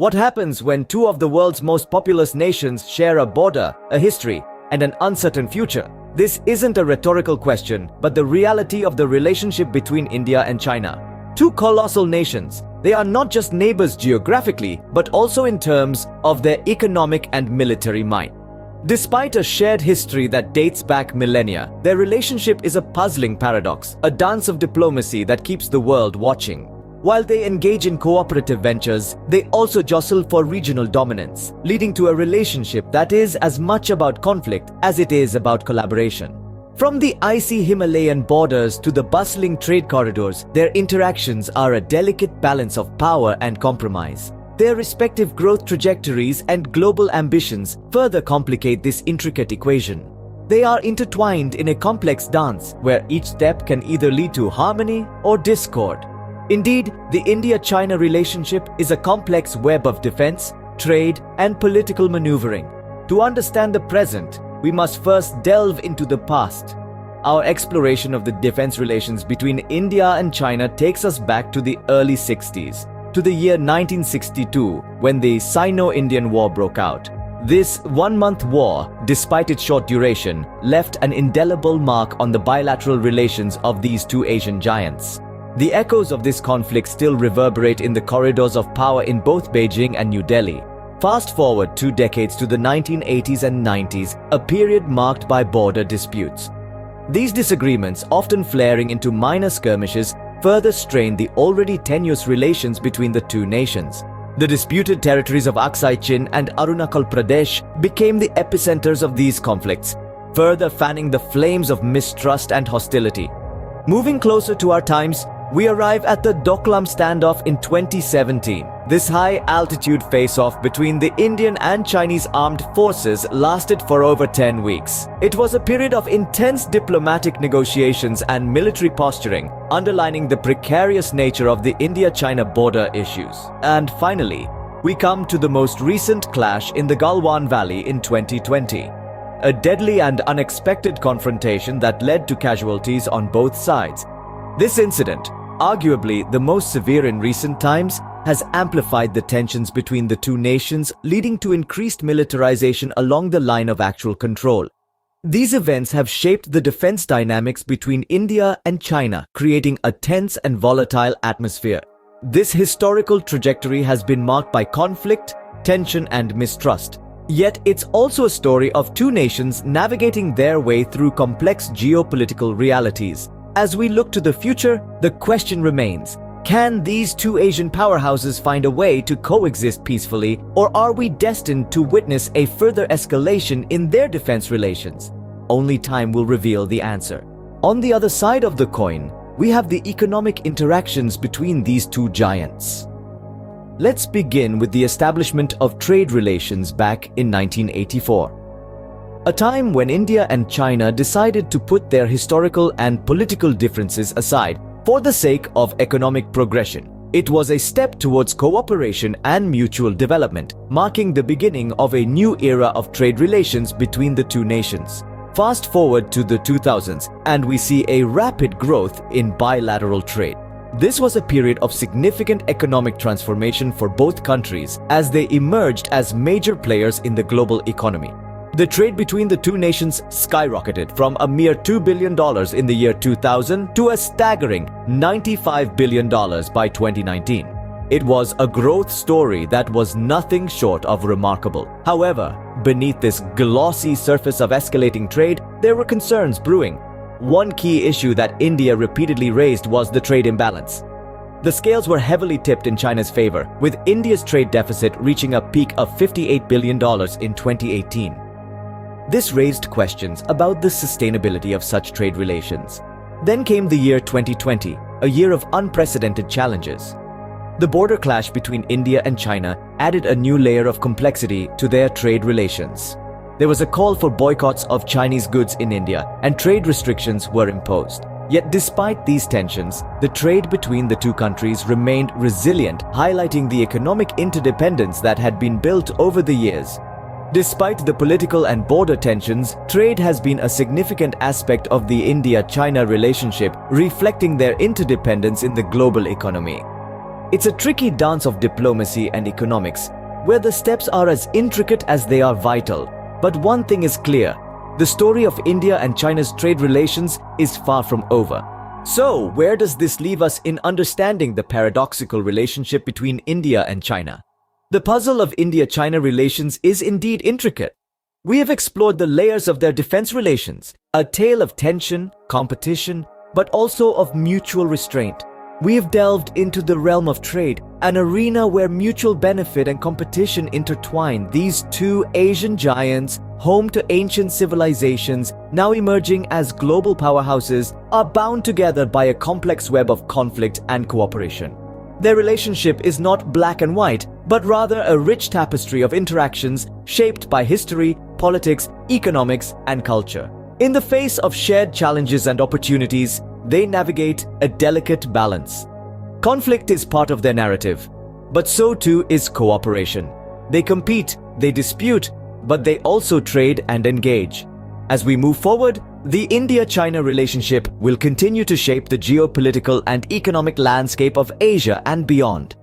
What happens when two of the world's most populous nations share a border, a history, and an uncertain future? This isn't a rhetorical question, but the reality of the relationship between India and China. Two colossal nations. They are not just neighbors geographically, but also in terms of their economic and military might. Despite a shared history that dates back millennia, their relationship is a puzzling paradox, a dance of diplomacy that keeps the world watching. While they engage in cooperative ventures, they also jostle for regional dominance, leading to a relationship that is as much about conflict as it is about collaboration. From the icy Himalayan borders to the bustling trade corridors, their interactions are a delicate balance of power and compromise. Their respective growth trajectories and global ambitions further complicate this intricate equation. They are intertwined in a complex dance where each step can either lead to harmony or discord. Indeed, the India-China relationship is a complex web of defense, trade, and political maneuvering. To understand the present, we must first delve into the past. Our exploration of the defense relations between India and China takes us back to the early 60s, to the year 1962, when the Sino-Indian War broke out. This one-month war, despite its short duration, left an indelible mark on the bilateral relations of these two Asian giants. The echoes of this conflict still reverberate in the corridors of power in both Beijing and New Delhi. Fast forward 2 decades to the 1980s and 90s, a period marked by border disputes. These disagreements, often flaring into minor skirmishes, further strained the already tenuous relations between the two nations. The disputed territories of Aksai Chin and Arunachal Pradesh became the epicenters of these conflicts, further fanning the flames of mistrust and hostility. Moving closer to our times, we arrive at the Doklam standoff in 2017. This high-altitude face-off between the Indian and Chinese armed forces lasted for over 10 weeks. It was a period of intense diplomatic negotiations and military posturing, underlining the precarious nature of the India-China border issues. And finally, we come to the most recent clash in the Galwan Valley in 2020. A deadly and unexpected confrontation that led to casualties on both sides. This incident, arguably the most severe in recent times, has amplified the tensions between the two nations, leading to increased militarization along the line of actual control. These events have shaped the defense dynamics between India and China, creating a tense and volatile atmosphere. This historical trajectory has been marked by conflict, tension, and mistrust. Yet it's also a story of two nations navigating their way through complex geopolitical realities. As we look to the future, the question remains, can these two Asian powerhouses find a way to coexist peacefully, or are we destined to witness a further escalation in their defense relations? Only time will reveal the answer. On the other side of the coin, we have the economic interactions between these two giants. Let's begin with the establishment of trade relations back in 1984. A time when India and China decided to put their historical and political differences aside for the sake of economic progression. It was a step towards cooperation and mutual development, marking the beginning of a new era of trade relations between the two nations. Fast forward to the 2000s, and we see a rapid growth in bilateral trade. This was a period of significant economic transformation for both countries as they emerged as major players in the global economy. The trade between the two nations skyrocketed from a mere $2 billion in the year 2000 to a staggering $95 billion by 2019. It was a growth story that was nothing short of remarkable. However, beneath this glossy surface of escalating trade, there were concerns brewing. One key issue that India repeatedly raised was the trade imbalance. The scales were heavily tipped in China's favor, with India's trade deficit reaching a peak of $58 billion in 2018. This raised questions about the sustainability of such trade relations. Then came the year 2020, a year of unprecedented challenges. The border clash between India and China added a new layer of complexity to their trade relations. There was a call for boycotts of Chinese goods in India, and trade restrictions were imposed. Yet despite these tensions, the trade between the two countries remained resilient, highlighting the economic interdependence that had been built over the years. Despite the political and border tensions, trade has been a significant aspect of the India-China relationship, reflecting their interdependence in the global economy. It's a tricky dance of diplomacy and economics, where the steps are as intricate as they are vital. But one thing is clear: the story of India and China's trade relations is far from over. So, where does this leave us in understanding the paradoxical relationship between India and China? The puzzle of India-China relations is indeed intricate. We have explored the layers of their defense relations, a tale of tension, competition, but also of mutual restraint. We have delved into the realm of trade, an arena where mutual benefit and competition intertwine. These two Asian giants, home to ancient civilizations, now emerging as global powerhouses, are bound together by a complex web of conflict and cooperation. Their relationship is not black and white, but rather a rich tapestry of interactions shaped by history, politics, economics, and culture. In the face of shared challenges and opportunities, they navigate a delicate balance. Conflict is part of their narrative, but so too is cooperation. They compete, they dispute, but they also trade and engage. As we move forward, the India-China relationship will continue to shape the geopolitical and economic landscape of Asia and beyond.